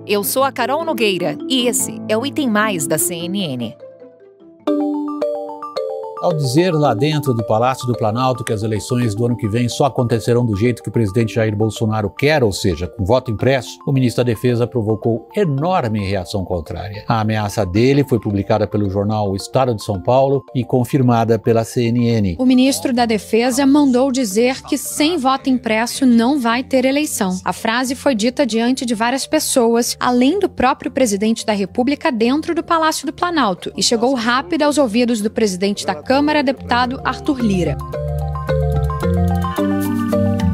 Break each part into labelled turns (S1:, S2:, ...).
S1: eu sou a Carol Nogueira e esse é o Item Mais da CNN.
S2: Ao dizer lá dentro do Palácio do Planalto que as eleições do ano que vem só acontecerão do jeito que o presidente Jair Bolsonaro quer, ou seja, com voto impresso, o ministro da Defesa provocou enorme reação contrária. A ameaça dele foi publicada pelo jornal O Estado de São Paulo e confirmada pela CNN.
S3: O ministro da Defesa mandou dizer que sem voto impresso não vai ter eleição. A frase foi dita diante de várias pessoas, além do próprio presidente da República dentro do Palácio do Planalto, e chegou rápida aos ouvidos do presidente da Câmara, deputado Arthur Lira.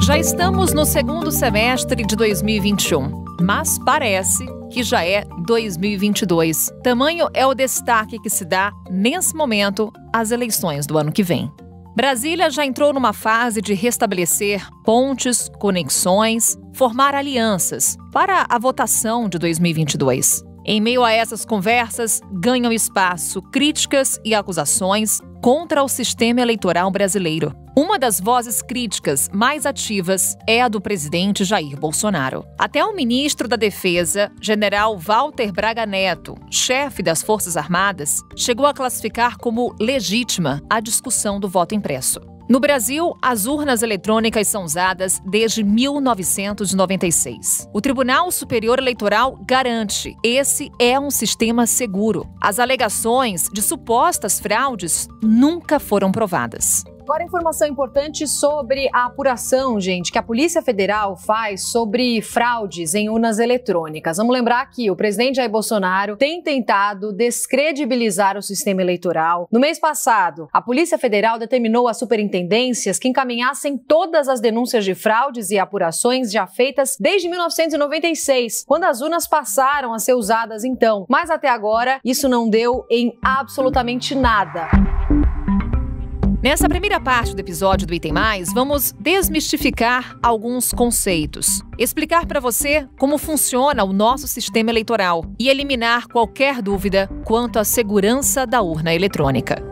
S1: Já estamos no segundo semestre de 2021, mas parece que já é 2022. Tamanho é o destaque que se dá, nesse momento, às eleições do ano que vem. Brasília já entrou numa fase de restabelecer pontes, conexões, formar alianças para a votação de 2022. Em meio a essas conversas, ganham espaço críticas e acusações contra o sistema eleitoral brasileiro. Uma das vozes críticas mais ativas é a do presidente Jair Bolsonaro. Até o ministro da Defesa, general Walter Braga Neto, chefe das Forças Armadas, chegou a classificar como legítima a discussão do voto impresso. No Brasil, as urnas eletrônicas são usadas desde 1996. O Tribunal Superior Eleitoral garante: esse é um sistema seguro. As alegações de supostas fraudes nunca foram provadas.
S4: Agora, informação importante sobre a apuração, gente, que a Polícia Federal faz sobre fraudes em urnas eletrônicas. Vamos lembrar que o presidente Jair Bolsonaro tem tentado descredibilizar o sistema eleitoral. No mês passado, a Polícia Federal determinou às superintendências que encaminhassem todas as denúncias de fraudes e apurações já feitas desde 1996, quando as urnas passaram a ser usadas então. Mas até agora, isso não deu em absolutamente nada.
S1: Nessa primeira parte do episódio do Item Mais, vamos desmistificar alguns conceitos, explicar para você como funciona o nosso sistema eleitoral e eliminar qualquer dúvida quanto à segurança da urna eletrônica.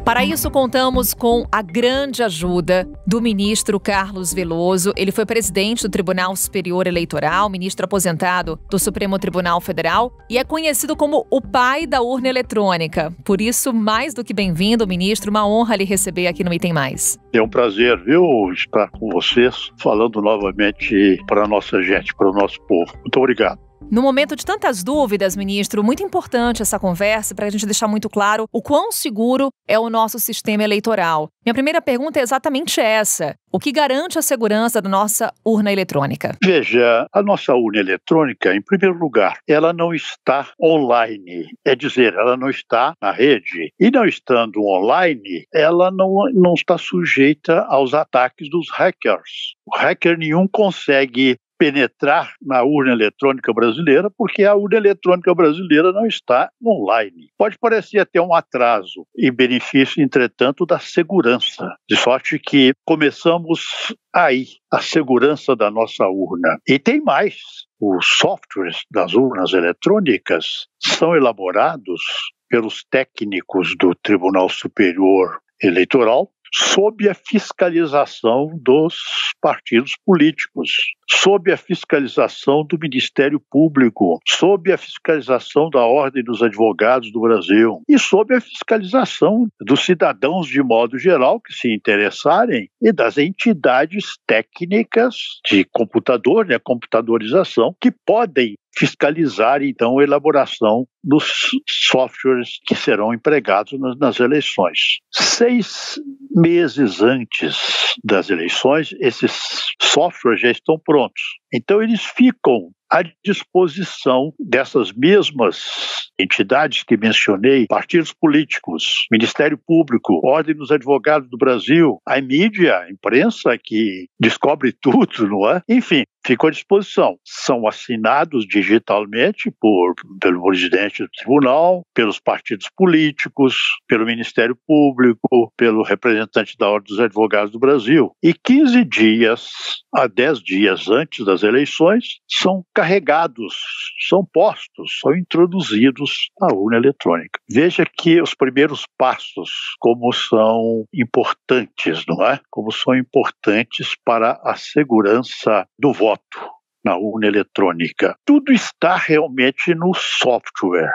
S1: Para isso, contamos com a grande ajuda do ministro Carlos Veloso. Ele foi presidente do Tribunal Superior Eleitoral, ministro aposentado do Supremo Tribunal Federal e é conhecido como o pai da urna eletrônica. Por isso, mais do que bem-vindo, ministro, uma honra lhe receber aqui no Item Mais.
S5: É um prazer, viu, estar com vocês, falando novamente para a nossa gente, para o nosso povo. Muito obrigado.
S1: No momento de tantas dúvidas, ministro, muito importante essa conversa para a gente deixar muito claro o quão seguro é o nosso sistema eleitoral. Minha primeira pergunta é exatamente essa: o que garante a segurança da nossa urna eletrônica?
S5: Veja, a nossa urna eletrônica, em primeiro lugar, ela não está online, é dizer, ela não está na rede. E não estando online, ela não está sujeita aos ataques dos hackers. O hacker nenhum consegue penetrar na urna eletrônica brasileira, porque a urna eletrônica brasileira não está online. Pode parecer até um atraso em benefício, entretanto, da segurança, de sorte que começamos aí a segurança da nossa urna. E tem mais. Os softwares das urnas eletrônicas são elaborados pelos técnicos do Tribunal Superior Eleitoral, sob a fiscalização dos partidos políticos, sob a fiscalização do Ministério Público, sob a fiscalização da Ordem dos Advogados do Brasil e sob a fiscalização dos cidadãos de modo geral que se interessarem e das entidades técnicas de computador, computadorização, que podem fiscalizar, então, a elaboração dos softwares que serão empregados nas eleições. 6 meses antes das eleições, esses softwares já estão prontos. Então, eles ficam à disposição dessas mesmas entidades que mencionei, partidos políticos, Ministério Público, Ordem dos Advogados do Brasil, a mídia, a imprensa que descobre tudo, não é? Enfim, ficam à disposição. São assinados digitalmente pelo presidente do tribunal, pelos partidos políticos, pelo Ministério Público, pelo representante da Ordem dos Advogados do Brasil. E 15 dias a 10 dias antes das eleições, são carregados, são postos, são introduzidos à urna eletrônica. Veja que os primeiros passos, como são importantes, não é? Como são importantes para a segurança do voto. na urna eletrônica. Tudo está realmente no software.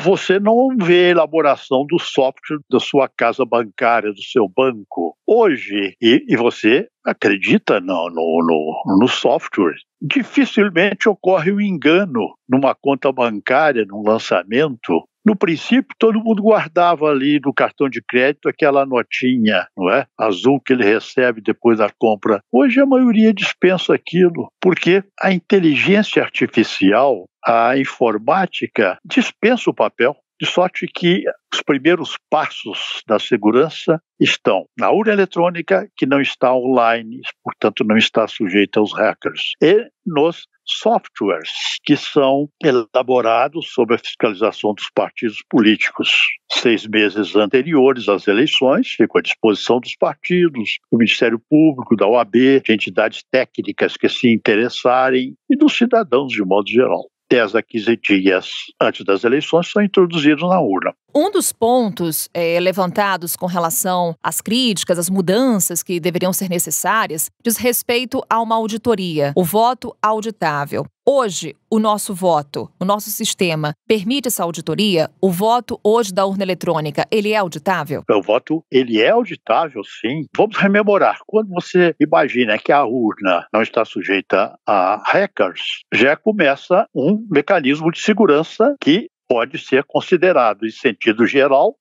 S5: Você não vê a elaboração do software da sua casa bancária, do seu banco. Hoje, e você acredita no software, dificilmente ocorre um engano numa conta bancária, num lançamento. No princípio, todo mundo guardava ali no cartão de crédito aquela notinha, não é? Azul que ele recebe depois da compra. Hoje a maioria dispensa aquilo, porque a inteligência artificial, a informática, dispensa o papel. De sorte que os primeiros passos da segurança estão na urna eletrônica, que não está online, portanto não está sujeita aos hackers, e nos softwares que são elaborados sob a fiscalização dos partidos políticos. 6 meses anteriores às eleições, ficam à disposição dos partidos, do Ministério Público, da OAB, de entidades técnicas que se interessarem e dos cidadãos de modo geral. 10 a 15 dias antes das eleições são introduzidos na urna.
S1: Um dos pontos levantados com relação às críticas, às mudanças que deveriam ser necessárias, diz respeito a uma auditoria, o voto auditável. Hoje, o nosso voto, o nosso sistema, permite essa auditoria? O voto hoje da urna eletrônica, ele é auditável?
S5: O voto, ele é auditável, sim. Vamos rememorar. Quando você imagina que a urna não está sujeita a hackers, já começa um mecanismo de segurança que pode ser considerado, em sentido geral,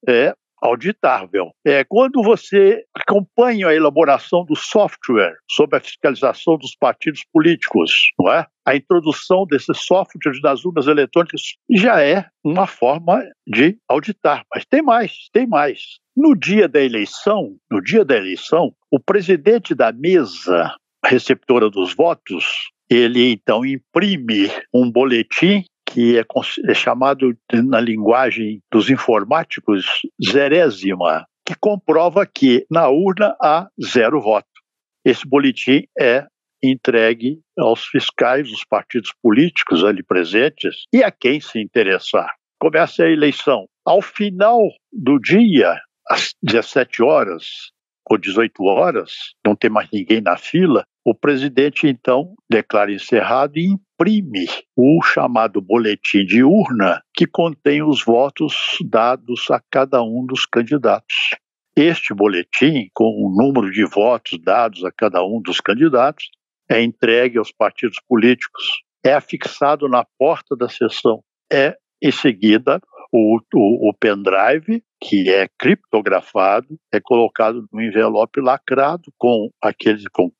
S5: auditável. Quando você acompanha a elaboração do software sob a fiscalização dos partidos políticos, não é? A introdução desses softwares nas urnas eletrônicas já é uma forma de auditar. Mas tem mais. No dia da eleição, o presidente da mesa receptora dos votos, ele então imprime um boletim que é chamado, na linguagem dos informáticos, zerésima, que comprova que na urna há 0 voto. Esse boletim é entregue aos fiscais dos partidos políticos ali presentes e a quem se interessar. Começa a eleição. Ao final do dia, às 17 horas ou 18 horas, não tem mais ninguém na fila, o presidente, então, declara encerrado e imprime o chamado boletim de urna, que contém os votos dados a cada um dos candidatos. Este boletim, com o número de votos dados a cada um dos candidatos, é entregue aos partidos políticos, é afixado na porta da sessão, em seguida, o pendrive, que é criptografado, é colocado num envelope lacrado com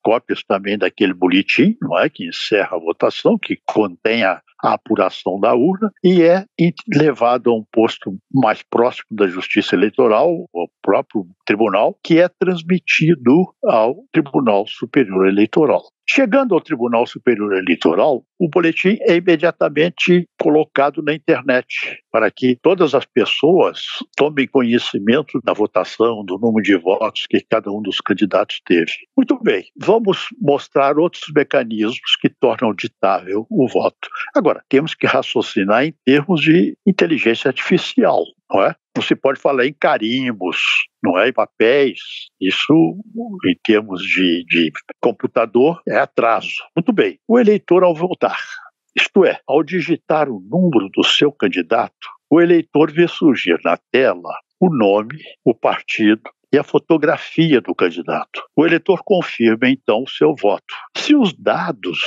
S5: cópias também daquele boletim, não é, que encerra a votação, que contém a apuração da urna, e é levado a um posto mais próximo da Justiça Eleitoral, o próprio tribunal, que é transmitido ao Tribunal Superior Eleitoral. Chegando ao Tribunal Superior Eleitoral, o boletim é imediatamente colocado na internet, para que todas as pessoas tomem conhecimento da votação, do número de votos que cada um dos candidatos teve. Muito bem, vamos mostrar outros mecanismos que tornam auditável o voto. Agora, temos que raciocinar em termos de inteligência artificial, não é? Não se pode falar em carimbos, não é? Em papéis. Isso, em termos de computador, é atraso. Muito bem. O eleitor, ao votar, isto é, ao digitar o número do seu candidato, o eleitor vê surgir na tela o nome, o partido e a fotografia do candidato. O eleitor confirma, então, o seu voto. Se os dados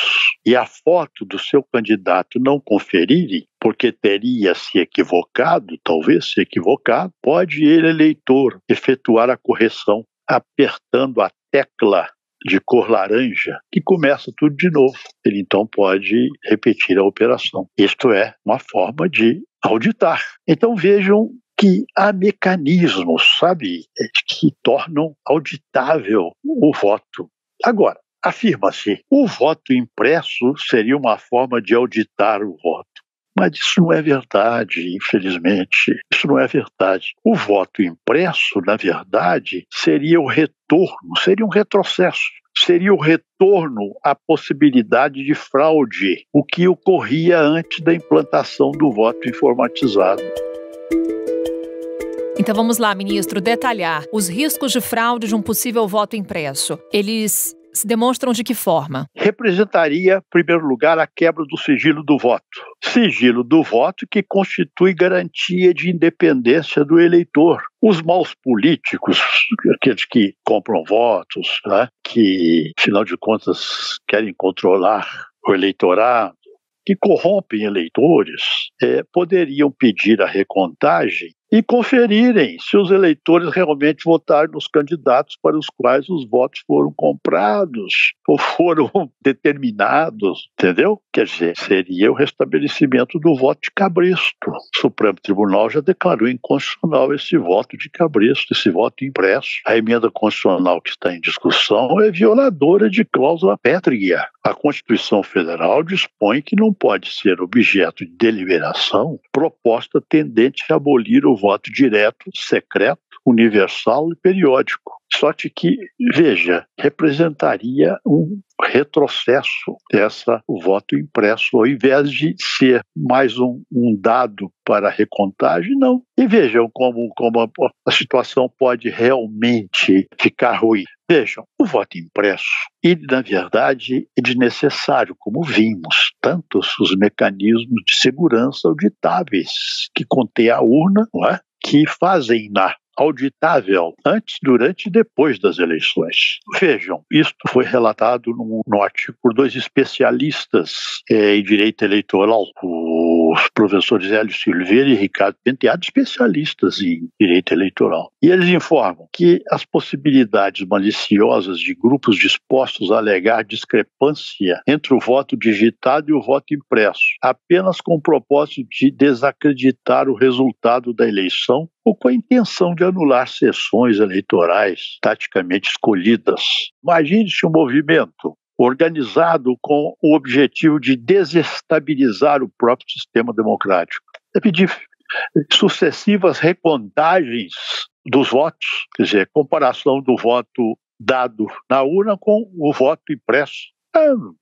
S5: e a foto do seu candidato não conferirem, porque teria se equivocado, talvez se equivocado, pode ele, eleitor, efetuar a correção apertando a tecla de cor laranja, que começa tudo de novo. Ele então pode repetir a operação. Isto é uma forma de auditar. Então vejam que há mecanismos, sabe, que tornam auditável o voto. Agora, afirma-se, o voto impresso seria uma forma de auditar o voto. Mas isso não é verdade, infelizmente. Isso não é verdade. O voto impresso, na verdade, seria o retorno, seria um retrocesso. Seria o retorno à possibilidade de fraude, o que ocorria antes da implantação do voto informatizado.
S1: Então vamos lá, ministro, detalhar os riscos de fraude de um possível voto impresso. Eles se demonstram de que forma?
S5: Representaria, em primeiro lugar, a quebra do sigilo do voto. Sigilo do voto que constitui garantia de independência do eleitor. Os maus políticos, aqueles que compram votos, né, que, afinal de contas, querem controlar o eleitorado, que corrompem eleitores, poderiam pedir a recontagem e conferirem se os eleitores realmente votaram nos candidatos para os quais os votos foram comprados ou foram determinados, entendeu? Quer dizer, seria o restabelecimento do voto de cabresto. O Supremo Tribunal já declarou inconstitucional esse voto de cabresto, esse voto impresso. A emenda constitucional que está em discussão é violadora de cláusula pétrea. A Constituição Federal dispõe que não pode ser objeto de deliberação proposta tendente a abolir o voto direto, secreto, universal e periódico. Sorte que, veja, representaria um retrocesso o voto impresso, ao invés de ser mais um dado para a recontagem, não. E vejam como a situação pode realmente ficar ruim. Vejam, o voto impresso, ele, na verdade, é desnecessário, como vimos, tantos os mecanismos de segurança auditáveis que contém a urna, não é? Que fazem-na auditável antes, durante e depois das eleições. Vejam, isto foi relatado no artigo por dois especialistas em direito eleitoral, os professores Hélio Silveira e Ricardo Penteado, especialistas em direito eleitoral. E eles informam que as possibilidades maliciosas de grupos dispostos a alegar discrepância entre o voto digitado e o voto impresso, apenas com o propósito de desacreditar o resultado da eleição ou com a intenção de anular sessões eleitorais taticamente escolhidas. Imagine-se um movimento organizado com o objetivo de desestabilizar o próprio sistema democrático. É pedir sucessivas recontagens dos votos, quer dizer, comparação do voto dado na urna com o voto impresso.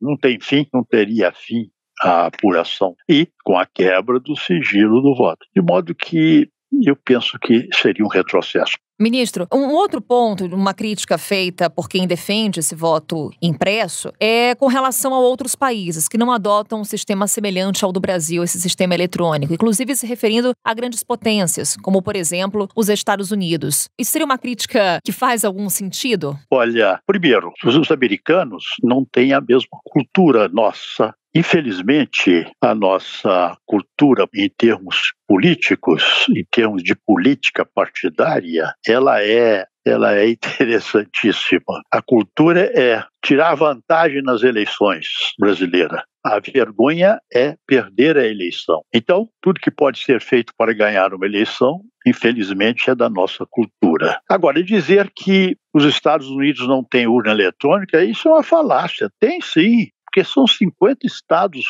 S5: Não tem fim, não teria fim a apuração. E com a quebra do sigilo do voto. De modo que eu penso que seria um retrocesso.
S1: Ministro, um outro ponto, uma crítica feita por quem defende esse voto impresso é com relação a outros países que não adotam um sistema semelhante ao do Brasil, esse sistema eletrônico, inclusive se referindo a grandes potências, como, por exemplo, os Estados Unidos. Isso seria uma crítica que faz algum sentido?
S5: Olha, primeiro, os americanos não têm a mesma cultura nossa. Infelizmente, a nossa cultura em termos políticos, em termos de política partidária, ela é interessantíssima. A cultura é tirar vantagem nas eleições brasileiras. A vergonha é perder a eleição. Então, tudo que pode ser feito para ganhar uma eleição, infelizmente, é da nossa cultura. Agora, dizer que os Estados Unidos não têm urna eletrônica, isso é uma falácia. Tem sim. Porque são 50 estados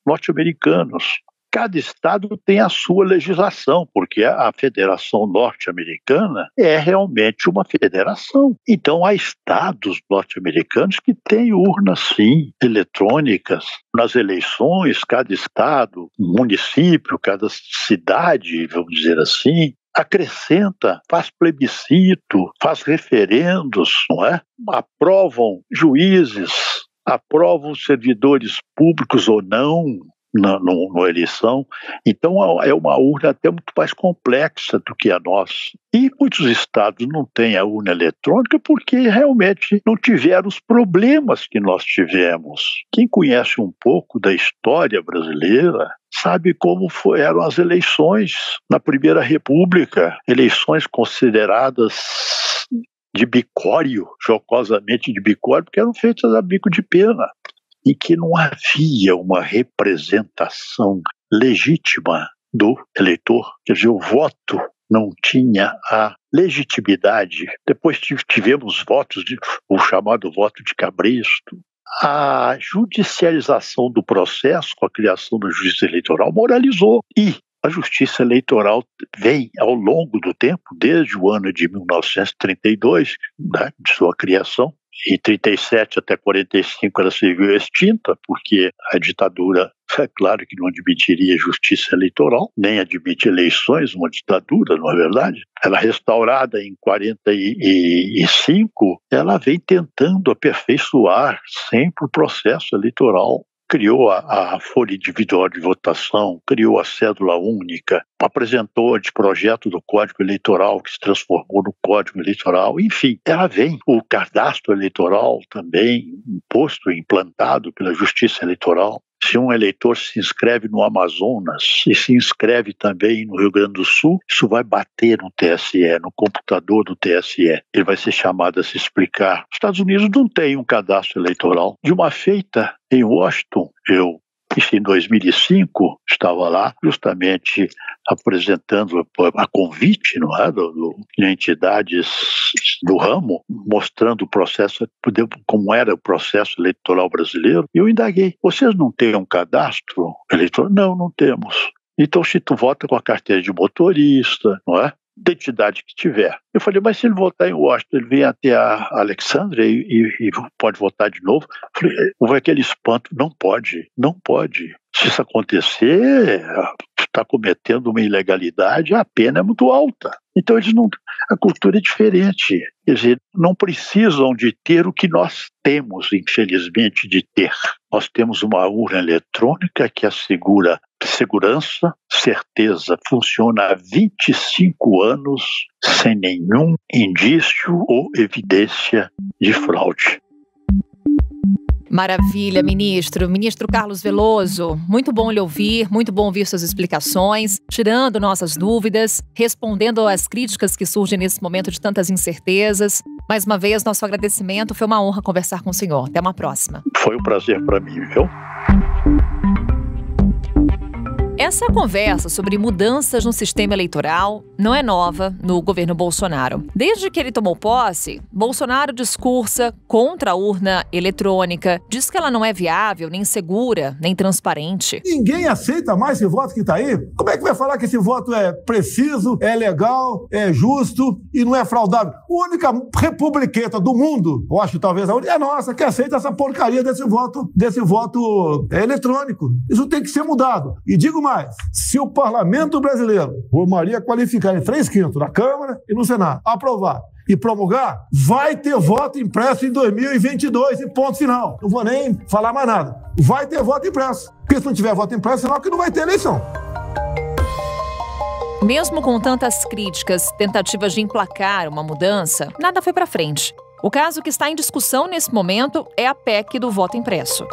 S5: norte-americanos. Cada estado tem a sua legislação, porque a Federação Norte-Americana é realmente uma federação. Então, há estados norte-americanos que têm urnas, sim, eletrônicas. Nas eleições, cada estado, município, cada cidade, vamos dizer assim, acrescenta, faz plebiscito, faz referendos, não é? Aprovam juízes, aprovam servidores públicos ou não na eleição. Então é uma urna até muito mais complexa do que a nossa. E muitos estados não têm a urna eletrônica porque realmente não tiveram os problemas que nós tivemos. Quem conhece um pouco da história brasileira sabe como eram as eleições na Primeira República, eleições consideradas de bicório, jocosamente de bicório, porque eram feitas a bico de pena, e que não havia uma representação legítima do eleitor. Quer dizer, o voto não tinha a legitimidade. Depois tivemos votos, o chamado voto de cabresto. A judicialização do processo, com a criação da Justiça Eleitoral, moralizou. E a Justiça Eleitoral vem, ao longo do tempo, desde o ano de 1932, né, de sua criação, e 37 até 45 ela se viu extinta, porque a ditadura É claro que não admitiria justiça eleitoral, nem admite eleições, uma ditadura, não é verdade? Ela restaurada em 45, ela vem tentando aperfeiçoar sempre o processo eleitoral. Criou a folha individual de votação, criou a cédula única, apresentou o anteprojeto do Código Eleitoral, que se transformou no Código Eleitoral. Enfim, ela vem. O cadastro eleitoral também imposto, implantado pela Justiça Eleitoral. Se um eleitor se inscreve no Amazonas e se inscreve também no Rio Grande do Sul, isso vai bater no TSE, no computador do TSE. Ele vai ser chamado a se explicar. Os Estados Unidos não tem um cadastro eleitoral. De uma feita em Washington, em 2005, estava lá justamente apresentando a convite, não é, de entidades do ramo, mostrando o processo, como era o processo eleitoral brasileiro. E eu indaguei: vocês não têm um cadastro eleitoral? Não temos. Então, se tu vota com a carteira de motorista, não é? Identidade que tiver. Eu falei: mas se ele votar em Washington, ele vem até a Alexandria e pode votar de novo? Eu falei: houve aquele espanto. Não pode. Se isso acontecer, está cometendo uma ilegalidade, a pena é muito alta. Então a cultura é diferente. Quer dizer, não precisam de ter o que nós temos, infelizmente, de ter. Nós temos uma urna eletrônica que assegura segurança, certeza, funciona há 25 anos sem nenhum indício ou evidência de fraude.
S1: Maravilha, ministro. Ministro Carlos Veloso, muito bom lhe ouvir, muito bom ouvir suas explicações, tirando nossas dúvidas, respondendo às críticas que surgem nesse momento de tantas incertezas. Mais uma vez, nosso agradecimento. Foi uma honra conversar com o senhor. Até uma próxima.
S5: Foi um prazer para mim, viu?
S1: Essa conversa sobre mudanças no sistema eleitoral não é nova no governo Bolsonaro. Desde que ele tomou posse, Bolsonaro discursa contra a urna eletrônica, diz que ela não é viável, nem segura, nem transparente.
S6: Ninguém aceita mais esse voto que está aí. Como é que vai falar que esse voto é preciso, é legal, é justo e não é fraudável? A única republiqueta do mundo, eu acho que talvez a única, é a nossa, que aceita essa porcaria desse voto eletrônico. Isso tem que ser mudado. E digo mais, se o parlamento brasileiro, por maioria qualificada em 3/5 na Câmara e no Senado, aprovar e promulgar, vai ter voto impresso em 2022 e ponto final. Não vou nem falar mais nada. Vai ter voto impresso. Porque se não tiver voto impresso, senão que não vai ter eleição.
S1: Mesmo com tantas críticas, tentativas de emplacar uma mudança, nada foi para frente. O caso que está em discussão nesse momento é a PEC do voto impresso.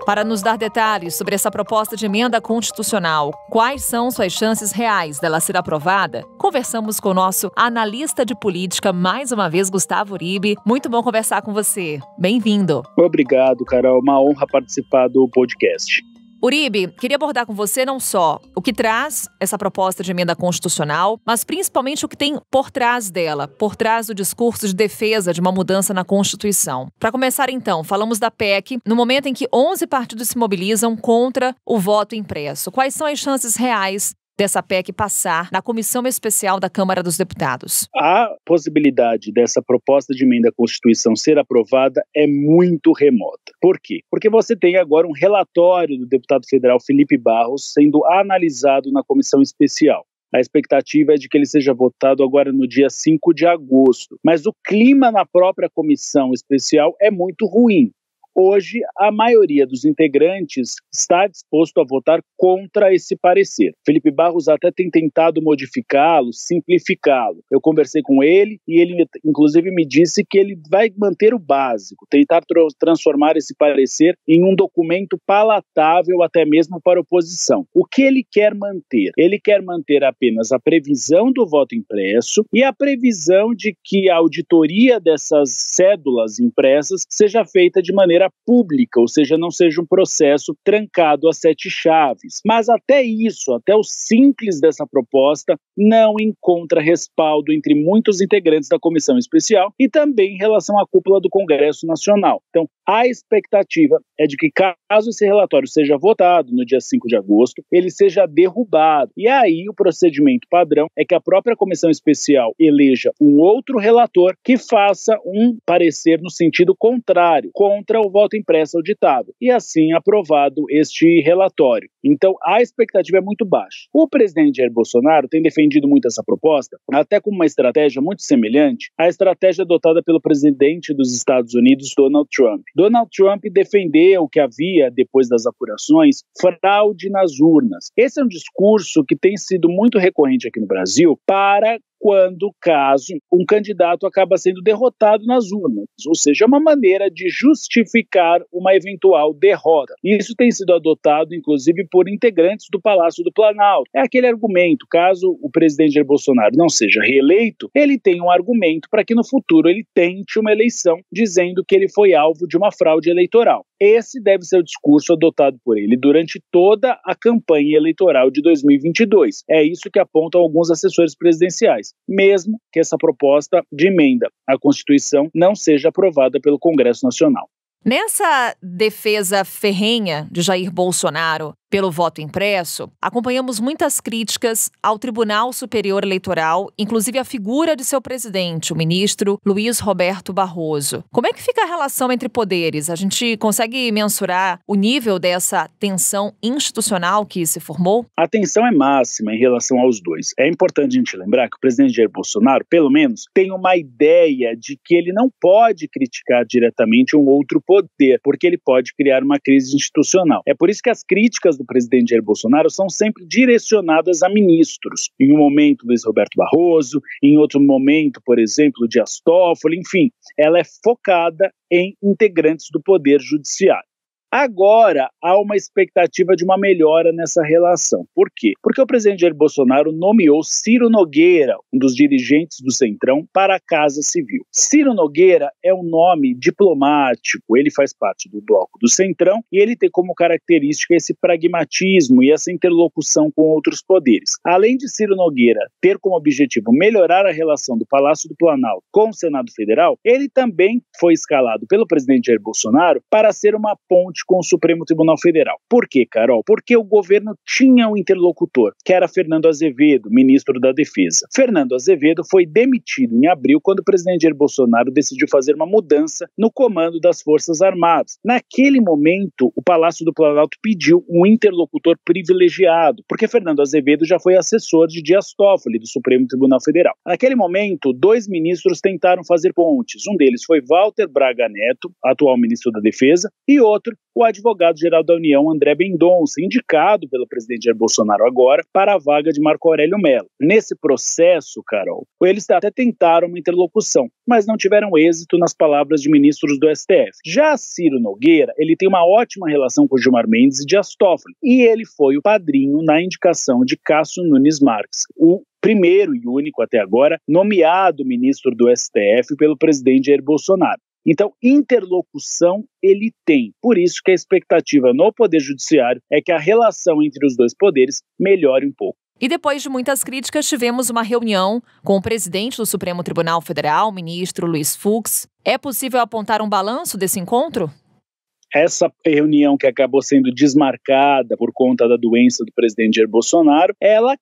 S1: Para nos dar detalhes sobre essa proposta de emenda constitucional, quais são suas chances reais dela ser aprovada, conversamos com o nosso analista de política, mais uma vez, Gustavo Uribe. Muito bom conversar com você. Bem-vindo.
S7: Obrigado, Carol. Uma honra participar do podcast.
S1: Uribe, queria abordar com você não só o que traz essa proposta de emenda constitucional, mas principalmente o que tem por trás dela, por trás do discurso de defesa de uma mudança na Constituição. Para começar, então, falamos da PEC, no momento em que 11 partidos se mobilizam contra o voto impresso. Quais são as chances reais dessa PEC passar na Comissão Especial da Câmara dos Deputados?
S7: A possibilidade dessa proposta de emenda à Constituição ser aprovada é muito remota. Por quê? Porque você tem agora um relatório do deputado federal Felipe Barros sendo analisado na Comissão Especial. A expectativa é de que ele seja votado agora no dia 5 de agosto. Mas o clima na própria Comissão Especial é muito ruim. Hoje, a maioria dos integrantes está disposto a votar contra esse parecer. Felipe Barros até tem tentado modificá-lo, simplificá-lo. Eu conversei com ele e ele, inclusive, me disse que ele vai manter o básico, tentar transformar esse parecer em um documento palatável até mesmo para a oposição. O que ele quer manter? Ele quer manter apenas a previsão do voto impresso e a previsão de que a auditoria dessas cédulas impressas seja feita de maneira pública, ou seja, não seja um processo trancado a 7 chaves. Mas até isso, até o simples dessa proposta, não encontra respaldo entre muitos integrantes da Comissão Especial e também em relação à cúpula do Congresso Nacional. Então, A expectativa é de que, caso esse relatório seja votado no dia 5 de agosto, ele seja derrubado. E aí o procedimento padrão é que a própria comissão especial eleja um outro relator que faça um parecer no sentido contrário, contra o voto impresso auditável, e assim aprovado este relatório. Então a expectativa é muito baixa. O presidente Jair Bolsonaro tem defendido muito essa proposta, até com uma estratégia muito semelhante à estratégia adotada pelo presidente dos Estados Unidos, Donald Trump. Donald Trump defendeu que havia, depois das apurações, fraude nas urnas. Esse é um discurso que tem sido muito recorrente aqui no Brasil para quando, caso, um candidato acaba sendo derrotado nas urnas, ou seja, é uma maneira de justificar uma eventual derrota. Isso tem sido adotado, inclusive, por integrantes do Palácio do Planalto. É aquele argumento, caso o presidente Jair Bolsonaro não seja reeleito, ele tem um argumento para que no futuro ele tente uma eleição dizendo que ele foi alvo de uma fraude eleitoral. Esse deve ser o discurso adotado por ele durante toda a campanha eleitoral de 2022. É isso que apontam alguns assessores presidenciais, mesmo que essa proposta de emenda à Constituição não seja aprovada pelo Congresso Nacional.
S1: Nessa defesa ferrenha de Jair Bolsonaro pelo voto impresso, acompanhamos muitas críticas ao Tribunal Superior Eleitoral, inclusive a figura de seu presidente, o ministro Luiz Roberto Barroso. Como é que fica a relação entre poderes? A gente consegue mensurar o nível dessa tensão institucional que se formou?
S7: A tensão é máxima em relação aos dois. É importante a gente lembrar que o presidente Jair Bolsonaro, pelo menos, tem uma ideia de que ele não pode criticar diretamente um outro poder, porque ele pode criar uma crise institucional. É por isso que as críticas do presidente Jair Bolsonaro são sempre direcionadas a ministros. Em um momento, Luiz Roberto Barroso, em outro momento, por exemplo, Dias Toffoli, enfim, ela é focada em integrantes do Poder Judiciário. Agora, há uma expectativa de uma melhora nessa relação. Por quê? Porque o presidente Jair Bolsonaro nomeou Ciro Nogueira, um dos dirigentes do Centrão, para a Casa Civil. Ciro Nogueira é um nome diplomático, ele faz parte do bloco do Centrão e ele tem como característica esse pragmatismo e essa interlocução com outros poderes. Além de Ciro Nogueira ter como objetivo melhorar a relação do Palácio do Planalto com o Senado Federal, ele também foi escalado pelo presidente Jair Bolsonaro para ser uma ponte com o Supremo Tribunal Federal. Por quê, Carol? Porque o governo tinha um interlocutor, que era Fernando Azevedo, ministro da Defesa. Fernando Azevedo foi demitido em abril quando o presidente Jair Bolsonaro decidiu fazer uma mudança no comando das Forças Armadas. Naquele momento, o Palácio do Planalto pediu um interlocutor privilegiado, porque Fernando Azevedo já foi assessor de Dias Toffoli, do Supremo Tribunal Federal. Naquele momento, 2 ministros tentaram fazer pontes. Um deles foi Walter Braga Neto, atual ministro da Defesa, e outro, o advogado-geral da União, André Mendonça, indicado pelo presidente Jair Bolsonaro agora para a vaga de Marco Aurélio Mello. Nesse processo, Carol, eles até tentaram uma interlocução, mas não tiveram êxito nas palavras de ministros do STF. Já Ciro Nogueira, ele tem uma ótima relação com Gilmar Mendes e Dias Toffoli, e ele foi o padrinho na indicação de Cássio Nunes Marques, o primeiro e único até agora nomeado ministro do STF pelo presidente Jair Bolsonaro. Então, interlocução ele tem. Por isso que a expectativa no Poder Judiciário é que a relação entre os dois poderes melhore um pouco.
S1: E depois de muitas críticas, tivemos uma reunião com o presidente do Supremo Tribunal Federal, ministro Luiz Fux. É possível apontar um balanço desse encontro?
S7: Essa reunião que acabou sendo desmarcada por conta da doença do presidente Jair Bolsonaro, ela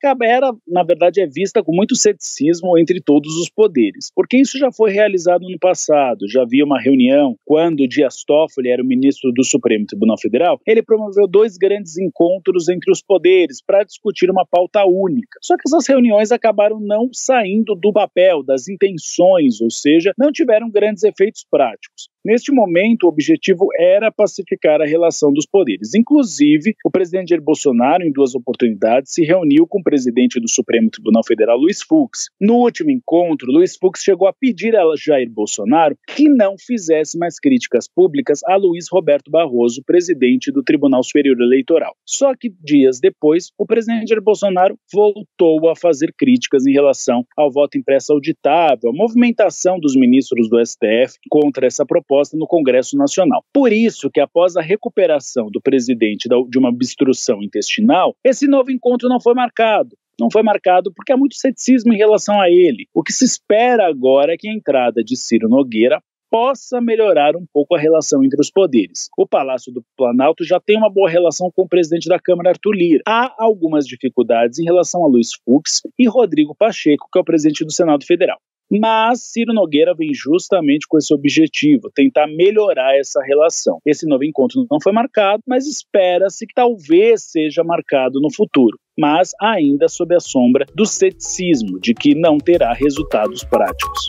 S7: na verdade, é vista com muito ceticismo entre todos os poderes, porque isso já foi realizado no passado. Já havia uma reunião quando Dias Toffoli era o ministro do Supremo Tribunal Federal, ele promoveu 2 grandes encontros entre os poderes para discutir uma pauta única. Só que essas reuniões acabaram não saindo do papel, das intenções, ou seja, não tiveram grandes efeitos práticos. Neste momento, o objetivo era pacificar a relação dos poderes. Inclusive, o presidente Jair Bolsonaro, em 2 oportunidades, se reuniu com o presidente do Supremo Tribunal Federal, Luiz Fux. No último encontro, Luiz Fux chegou a pedir a Jair Bolsonaro que não fizesse mais críticas públicas a Luiz Roberto Barroso, presidente do Tribunal Superior Eleitoral. Só que, dias depois, o presidente Jair Bolsonaro voltou a fazer críticas em relação ao voto impresso auditável, a movimentação dos ministros do STF contra essa proposta no Congresso Nacional. Por isso que após a recuperação do presidente de uma obstrução intestinal, esse novo encontro não foi marcado. Não foi marcado porque há muito ceticismo em relação a ele. O que se espera agora é que a entrada de Ciro Nogueira possa melhorar um pouco a relação entre os poderes. O Palácio do Planalto já tem uma boa relação com o presidente da Câmara, Arthur Lira. Há algumas dificuldades em relação a Luiz Fux e Rodrigo Pacheco, que é o presidente do Senado Federal. Mas Ciro Nogueira vem justamente com esse objetivo, tentar melhorar essa relação. Esse novo encontro não foi marcado, mas espera-se que talvez seja marcado no futuro, mas ainda sob a sombra do ceticismo de que não terá resultados práticos.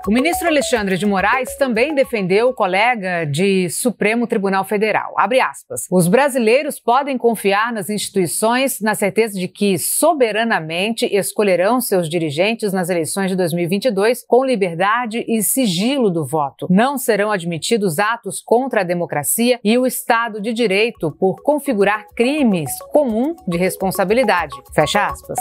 S4: O ministro Alexandre de Moraes também defendeu o colega de Supremo Tribunal Federal. Abre aspas. Os brasileiros podem confiar nas instituições na certeza de que, soberanamente, escolherão seus dirigentes nas eleições de 2022 com liberdade e sigilo do voto. Não serão admitidos atos contra a democracia e o Estado de Direito por configurar crimes comum de responsabilidade. Fecha aspas.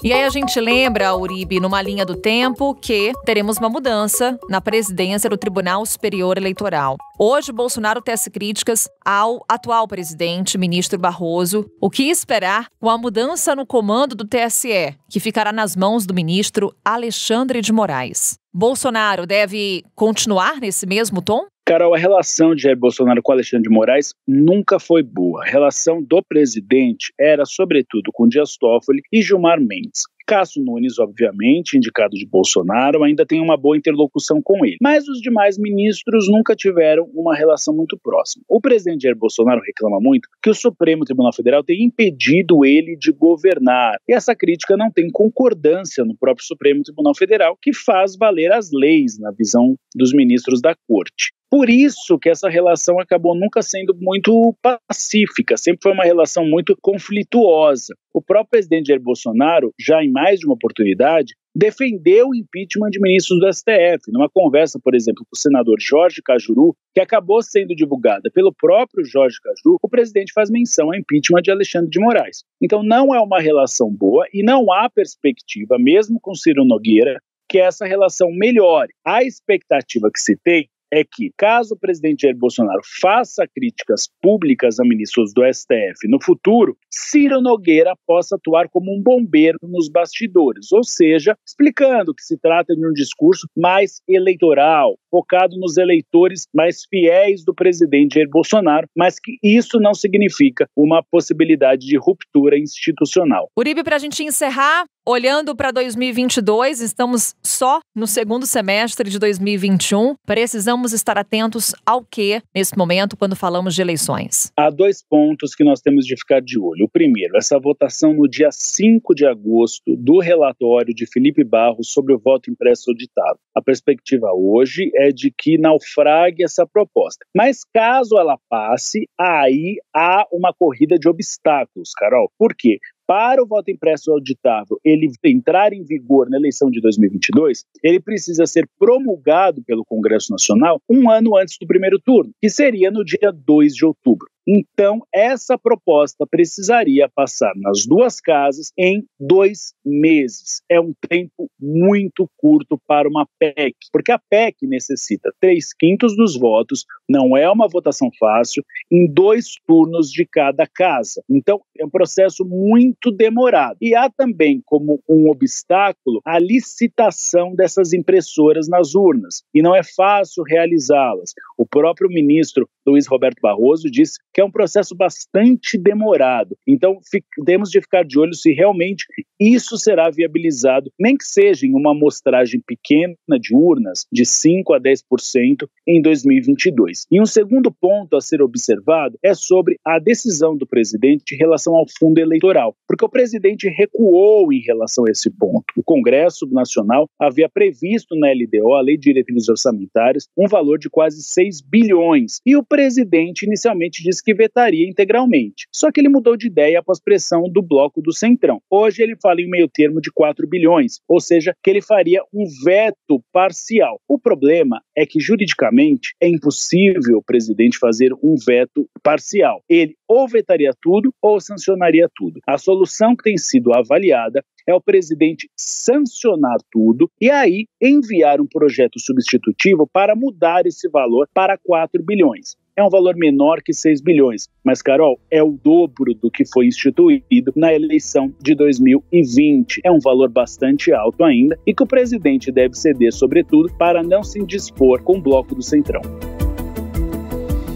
S1: E aí a gente lembra, Uribe, numa linha do tempo, que teremos uma mudança na presidência do Tribunal Superior Eleitoral. Hoje, Bolsonaro tece críticas ao atual presidente, ministro Barroso. O que esperar com a mudança no comando do TSE, que ficará nas mãos do ministro Alexandre de Moraes? Bolsonaro deve continuar nesse mesmo tom?
S7: Carol, a relação de Jair Bolsonaro com Alexandre de Moraes nunca foi boa. A relação do presidente era, sobretudo, com Dias Toffoli e Gilmar Mendes. Cássio Nunes, obviamente, indicado de Bolsonaro, ainda tem uma boa interlocução com ele. Mas os demais ministros nunca tiveram uma relação muito próxima. O presidente Jair Bolsonaro reclama muito que o Supremo Tribunal Federal tem impedido ele de governar. E essa crítica não tem concordância no próprio Supremo Tribunal Federal, que faz valer as leis na visão dos ministros da Corte. Por isso que essa relação acabou nunca sendo muito pacífica, sempre foi uma relação muito conflituosa. O próprio presidente Jair Bolsonaro, já em mais de uma oportunidade, defendeu o impeachment de ministros do STF, numa conversa, por exemplo, com o senador Jorge Cajuru, que acabou sendo divulgada pelo próprio Jorge Cajuru. O presidente faz menção ao impeachment de Alexandre de Moraes. Então não é uma relação boa e não há perspectiva, mesmo com Ciro Nogueira, que essa relação melhore. A expectativa que se tem é que, caso o presidente Jair Bolsonaro faça críticas públicas a ministros do STF no futuro, Ciro Nogueira possa atuar como um bombeiro nos bastidores, ou seja, explicando que se trata de um discurso mais eleitoral, focado nos eleitores mais fiéis do presidente Jair Bolsonaro, mas que isso não significa uma possibilidade de ruptura institucional.
S1: Uribe, para a gente encerrar, olhando para 2022, estamos só no segundo semestre de 2021. Precisamos estar atentos ao quê nesse momento quando falamos de eleições?
S7: Há 2 pontos que nós temos de ficar de olho. O primeiro, essa votação no dia 5 de agosto do relatório de Felipe Barros sobre o voto impresso auditado. A perspectiva hoje é de que naufrague essa proposta. Mas caso ela passe, aí há uma corrida de obstáculos, Carol. Por quê? Para o voto impresso auditável ele entrar em vigor na eleição de 2022, ele precisa ser promulgado pelo Congresso Nacional 1 ano antes do primeiro turno, que seria no dia 2 de outubro. Então, essa proposta precisaria passar nas 2 casas em 2 meses. É um tempo muito curto para uma PEC, porque a PEC necessita 3/5 dos votos, não é uma votação fácil, em 2 turnos de cada casa. Então, é um processo muito demorado. E há também como um obstáculo a licitação dessas impressoras nas urnas, e não é fácil realizá-las. O próprio ministro Luiz Roberto Barroso disse que é um processo bastante demorado. Então, temos de ficar de olho se realmente isso será viabilizado, nem que seja em uma amostragem pequena de urnas, de 5% a 10% em 2022. E um segundo ponto a ser observado é sobre a decisão do presidente em relação ao fundo eleitoral, porque o presidente recuou em relação a esse ponto. O Congresso Nacional havia previsto na LDO, a Lei de Diretrizes Orçamentárias, um valor de quase 6 bilhões, e o presidente inicialmente disse que vetaria integralmente. Só que ele mudou de ideia após pressão do bloco do Centrão. Hoje ele fala em meio termo de 4 bilhões, ou seja, que ele faria um veto parcial. O problema é que juridicamente é impossível o presidente fazer um veto parcial. Ele ou vetaria tudo ou sancionaria tudo. A solução que tem sido avaliada é o presidente sancionar tudo e aí enviar um projeto substitutivo para mudar esse valor para 4 bilhões. É um valor menor que 6 bilhões, mas, Carol, é o dobro do que foi instituído na eleição de 2020. É um valor bastante alto ainda e que o presidente deve ceder, sobretudo, para não se indispor com o bloco do Centrão.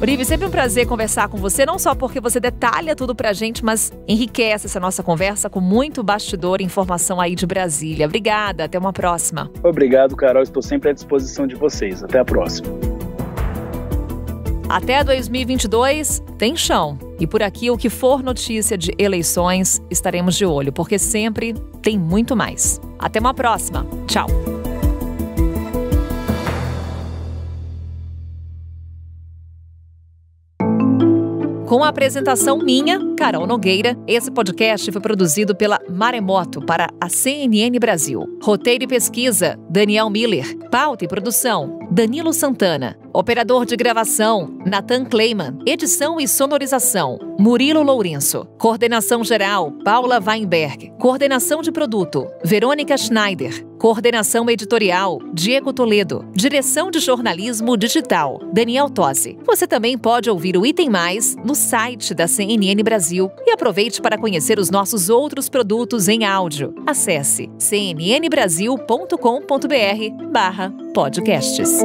S1: Orive, sempre um prazer conversar com você, não só porque você detalha tudo pra gente, mas enriquece essa nossa conversa com muito bastidor e informação aí de Brasília. Obrigada, até uma próxima.
S7: Obrigado, Carol, estou sempre à disposição de vocês. Até a próxima.
S1: Até 2022 tem chão. E por aqui, o que for notícia de eleições, estaremos de olho, porque sempre tem muito mais. Até uma próxima. Tchau. Com a apresentação minha, Carol Nogueira, esse podcast foi produzido pela Maremoto para a CNN Brasil. Roteiro e pesquisa, Daniel Miller. Pauta e produção, Danilo Santana. Operador de gravação, Nathan Kleiman. Edição e sonorização, Murilo Lourenço. Coordenação geral, Paula Weinberg. Coordenação de produto, Verônica Schneider. Coordenação editorial, Diego Toledo. Direção de jornalismo digital, Daniel Tosi. Você também pode ouvir o Item Mais no site da CNN Brasil e aproveite para conhecer os nossos outros produtos em áudio. Acesse cnnbrasil.com.br/podcasts.